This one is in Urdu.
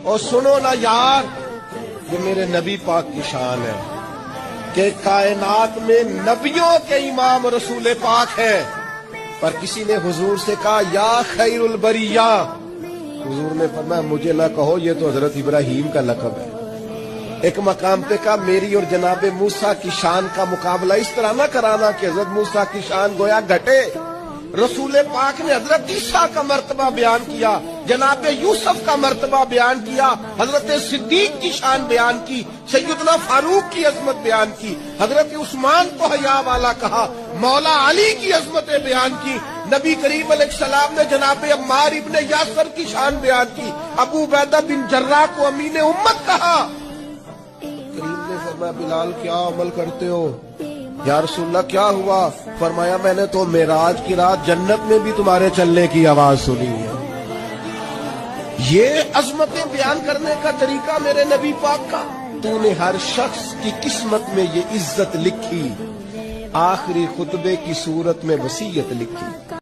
اور سنو نا یار، یہ میرے نبی پاک کی شان ہے کہ کائنات میں نبیوں کے امام رسول پاک ہے، پر کسی نے حضور سے کہا یا خیر البریہ، حضور نے فرمایا مجھے نہ کہو، یہ تو حضرت ابراہیم کا لقب ہے۔ ایک مقام پہ کہا میری اور جناب موسیٰ کی شان کا مقابلہ اس طرح نہ کرانا کہ حضرت موسیٰ کی شان گویا گھٹے۔ رسول پاک نے حضرت عیسیٰ کا مرتبہ بیان کیا، جناب یوسف کا مرتبہ بیان کیا، حضرت صدیق کی شان بیان کی، سیدنا فاروق کی عظمت بیان کی، حضرت عثمان کو حیا والا کہا، مولا علی کی عظمتیں بیان کی، نبی کریم علیہ السلام نے جناب عمار ابن یاسر کی شان بیان کی، ابو عبیدہ بن جراح کو امین امت کہا۔ کریم نے فرمایا بلال کیا عمل کرتے ہو؟ یا رسول اللہ کیا ہوا؟ فرمایا میں نے تو معراج کی رات جنت میں بھی تمہارے چلنے کی آواز سنی ہے۔ یہ عظمتیں بیان کرنے کا طریقہ میرے نبی پاک کا۔ تو نے ہر شخص کی قسمت میں یہ عزت لکھی، آخری خطبے کی صورت میں وصیت لکھی۔